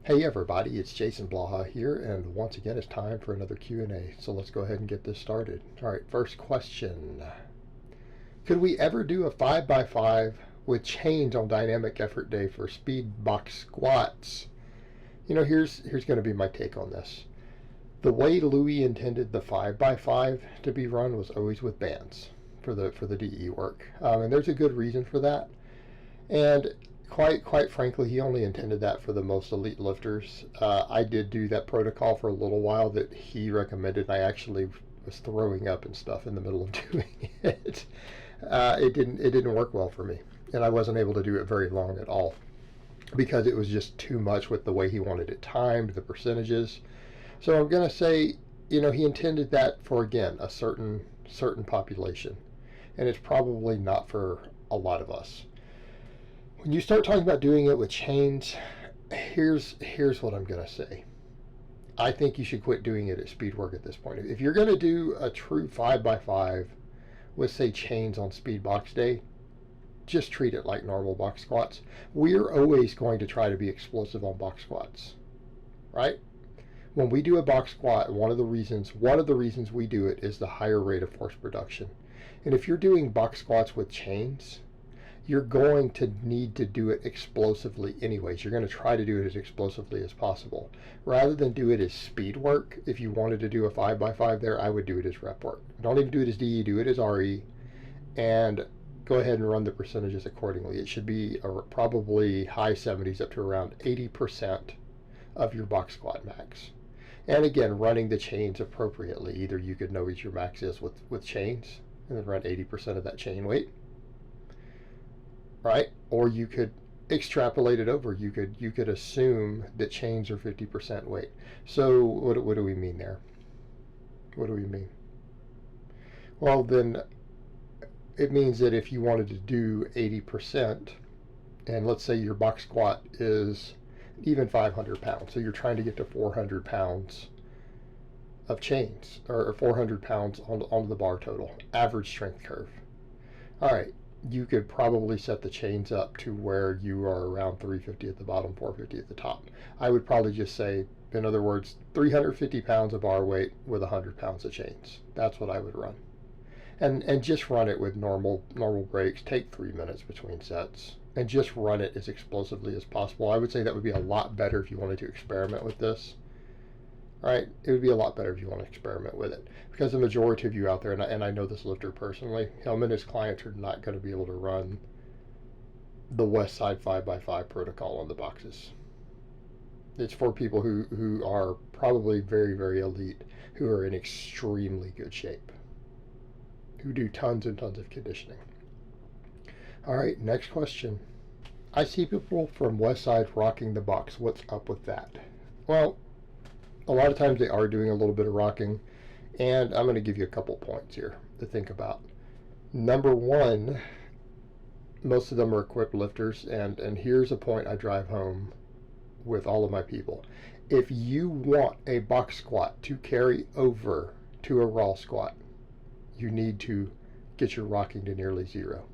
Hey everybody, it's Jason Blaha here, and once again it's time for another Q&A. So let's go ahead and get this started. All right, first question. Could we ever do a 5x5 with chains on dynamic effort day for speed box squats? You know, here's going to be my take on this. The way Louis intended the 5x5 to be run was always with bands for the DE work, and there's a good reason for that. And quite frankly, he only intended that for the most elite lifters. I did do that protocol for a little while that he recommended, and I actually was throwing up and stuff in the middle of doing it. It didn't work well for me, and I wasn't able to do it very long at all because it was just too much with the way he wanted it timed, the percentages. So I'm gonna say, you know, he intended that for, again, a certain population, and it's probably not for a lot of us. When you start talking about doing it with chains, here's what I'm going to say. I think you should quit doing it at speed work at this point. If you're going to do a true 5x5 with, say, chains on speed box day, just treat it like normal box squats. We're always going to try to be explosive on box squats, right? When we do a box squat, one of the reasons we do it is the higher rate of force production. And if you're doing box squats with chains, you're going to need to do it explosively anyways. You're going to try to do it as explosively as possible. Rather than do it as speed work, if you wanted to do a 5x5 there, I would do it as rep work. Don't even do it as DE, do it as RE, and go ahead and run the percentages accordingly. It should be probably high 70s up to around 80% of your box squat max. And again, running the chains appropriately. Either you could know what your max is with chains and then run 80% of that chain weight, right? Or you could extrapolate it over. You could assume that chains are 50% weight. So what do we mean there? What do we mean? Well, then it means that if you wanted to do 80%, and let's say your box squat is even 500 pounds, so you're trying to get to 400 pounds of chains, or 400 pounds on the bar total, average strength curve. All right, you could probably set the chains up to where you are around 350 at the bottom, 450 at the top. I would probably just say, in other words, 350 pounds of bar weight with 100 pounds of chains. That's what I would run. And just run it with normal breaks. Take 3 minutes between sets and just run it as explosively as possible. I would say that would be a lot better if you wanted to experiment with this. All right, it would be a lot better if you want to experiment with it, because the majority of you out there, and I know this lifter personally, him and his clients are not going to be able to run the Westside 5x5 protocol on the boxes. It's for people who are probably very, very elite, who are in extremely good shape, who do tons and tons of conditioning. All right, next question. I see people from Westside rocking the box. What's up with that? Well, a lot of times they are doing a little bit of rocking, and I'm going to give you a couple points here to think about. Number one, most of them are equipped lifters, and here's a point I drive home with all of my people. If you want a box squat to carry over to a raw squat, you need to get your rocking to nearly zero.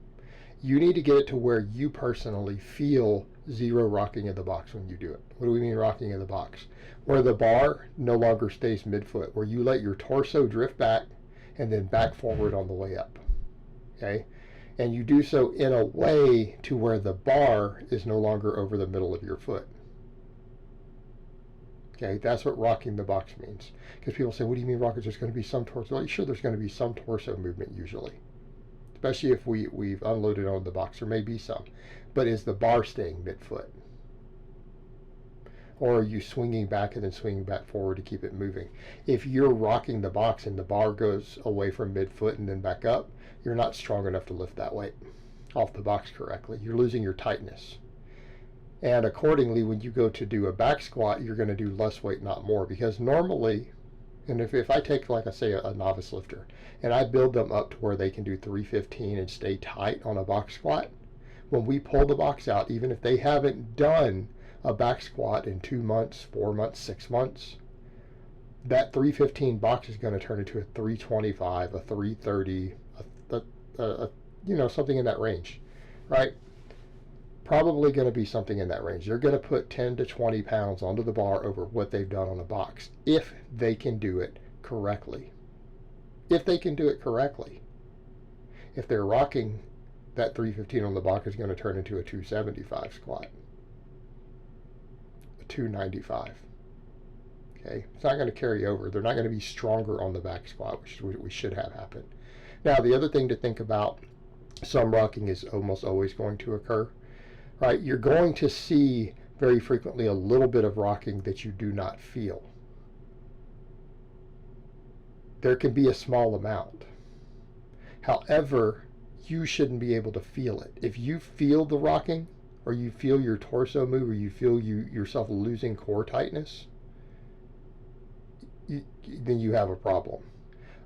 You need to get it to where you personally feel zero rocking in the box when you do it. What do we mean rocking in the box? Where the bar no longer stays midfoot, where you let your torso drift back and then back forward on the way up, okay? And you do so in a way to where the bar is no longer over the middle of your foot. Okay, that's what rocking the box means. Because people say, what do you mean rocking? There's going to be some torso. Well, sure, there's going to be some torso movement usually, especially if we've unloaded on the box. There may be some, but is the bar staying midfoot? Or are you swinging back and then swinging back forward to keep it moving? If you're rocking the box and the bar goes away from midfoot and then back up, you're not strong enough to lift that weight off the box correctly. You're losing your tightness. And accordingly, when you go to do a back squat, you're going to do less weight, not more. Because normally, and if I take, like I say, a novice lifter, and I build them up to where they can do 315 and stay tight on a box squat, when we pull the box out, even if they haven't done a back squat in 2 months, 4 months, 6 months, that 315 box is going to turn into a 325, a 330, you know, something in that range, right? Probably going to be something in that range. They're going to put 10 to 20 pounds onto the bar over what they've done on a box, if they can do it correctly. If they can do it correctly. If they're rocking, that 315 on the box is going to turn into a 275 squat, a 295. Okay, it's not going to carry over. They're not going to be stronger on the back squat, which we should have happen. Now, the other thing to think about, some rocking is almost always going to occur. Right, you're going to see very frequently a little bit of rocking that you do not feel. There can be a small amount. However, you shouldn't be able to feel it. If you feel the rocking, or you feel your torso move, or you feel yourself losing core tightness, then you have a problem.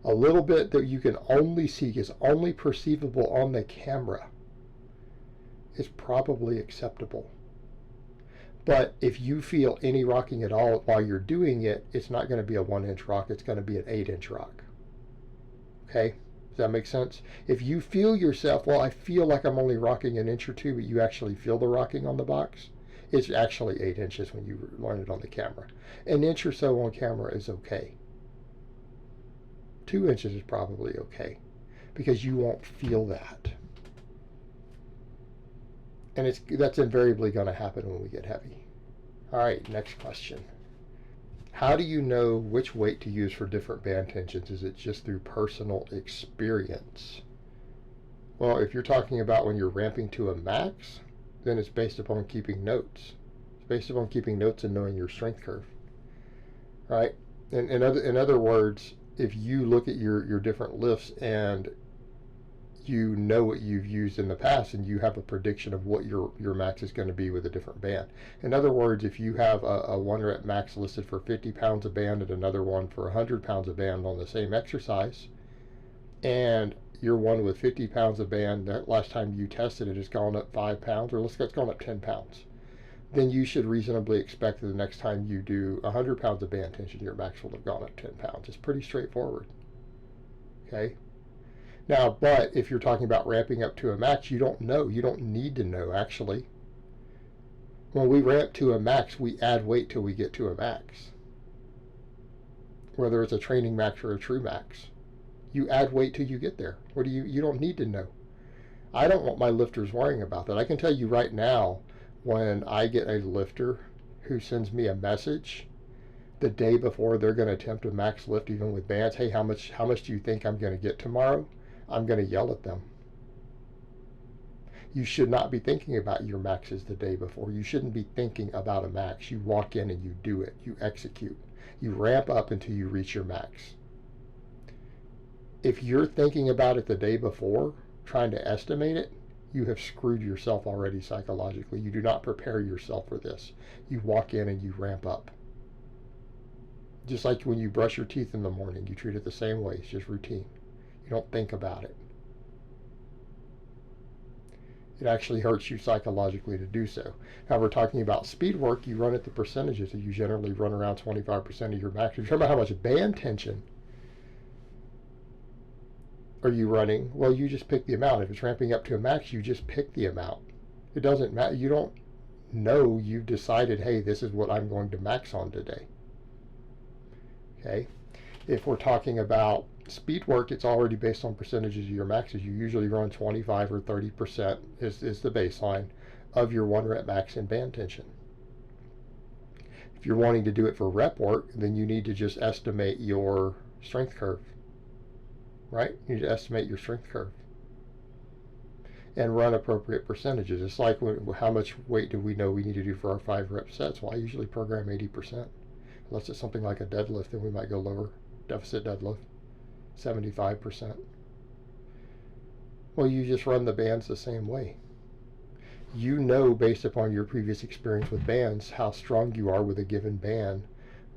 A little bit that you can only see, is only perceivable on the camera, is probably acceptable. But if you feel any rocking at all while you're doing it, it's not going to be a 1-inch rock, it's going to be an 8-inch rock. Okay? Does that make sense? If you feel yourself, well, I feel like I'm only rocking an inch or two, but you actually feel the rocking on the box, it's actually 8 inches when you learn it on the camera. An inch or so on camera is okay. 2 inches is probably okay, because you won't feel that. And that's invariably going to happen when we get heavy. All right, next question. How do you know which weight to use for different band tensions? Is it just through personal experience? Well, if you're talking about when you're ramping to a max, then it's based upon keeping notes. It's based upon keeping notes and knowing your strength curve. Right? In other words, if you look at your different lifts and you know what you've used in the past and you have a prediction of what your max is going to be with a different band. In other words, if you have a 1 rep max listed for 50 pounds of band and another one for 100 pounds of band on the same exercise, and your one with 50 pounds of band, that last time you tested it has gone up 5 pounds, or let's say it's gone up 10 pounds, then you should reasonably expect that the next time you do 100 pounds of band tension, your max will have gone up 10 pounds. It's pretty straightforward. Okay? Now, but if you're talking about ramping up to a max, you don't know. You don't need to know, actually. When we ramp to a max, we add weight till we get to a max. Whether it's a training max or a true max. You add weight till you get there. You don't need to know. I don't want my lifters worrying about that. I can tell you right now, when I get a lifter who sends me a message the day before they're going to attempt a max lift, even with bands, hey, how much do you think I'm going to get tomorrow? I'm going to yell at them. You should not be thinking about your maxes the day before. You shouldn't be thinking about a max. You walk in and you do it. You execute. You ramp up until you reach your max. If you're thinking about it the day before, trying to estimate it, you have screwed yourself already psychologically. You do not prepare yourself for this. You walk in and you ramp up. Just like when you brush your teeth in the morning, you treat it the same way. It's just routine. You don't think about it. It actually hurts you psychologically to do so. Now, we're talking about speed work. You run at the percentages, and you generally run around 25% of your max. If you're talking about how much band tension are you running, well, you just pick the amount. If it's ramping up to a max, you just pick the amount. It doesn't matter. You don't know. You've decided, hey, this is what I'm going to max on today. Okay? If we're talking about speed work, it's already based on percentages of your maxes. You usually run 25 or 30% is the baseline of your 1 rep max in band tension. If you're wanting to do it for rep work, then you need to just estimate your strength curve. Right? You need to estimate your strength curve and run appropriate percentages. It's like how much weight do we know we need to do for our 5 rep sets? Well, I usually program 80%. Unless it's something like a deadlift, then we might go lower. Deficit deadlift, 75%. Well, you just run the bands the same way. You know, based upon your previous experience with bands, how strong you are with a given band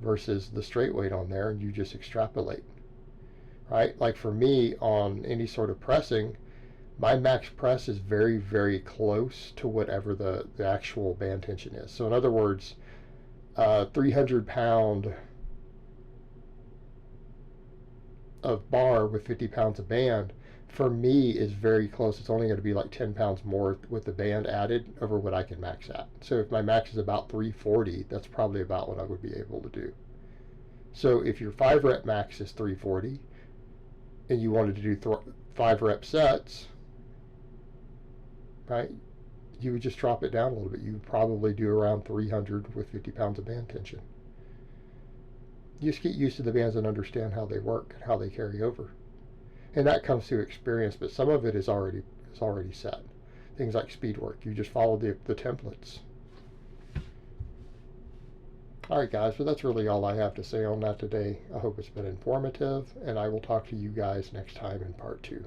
versus the straight weight on there, and you just extrapolate. Right? Like for me, on any sort of pressing, my max press is very, very close to whatever the actual band tension is. So in other words, 300 pound of bar with 50 pounds of band, for me is very close. It's only going to be like 10 pounds more with the band added over what I can max at. So if my max is about 340, that's probably about what I would be able to do. So if your 5 rep max is 340 and you wanted to do 5 rep sets, right, you would just drop it down a little bit. You would probably do around 300 with 50 pounds of band tension. You just get used to the bands and understand how they work and how they carry over. And that comes through experience, but some of it is already set. Things like speed work, you just follow the templates. All right, guys, so that's really all I have to say on that today. I hope it's been informative, and I will talk to you guys next time in part 2.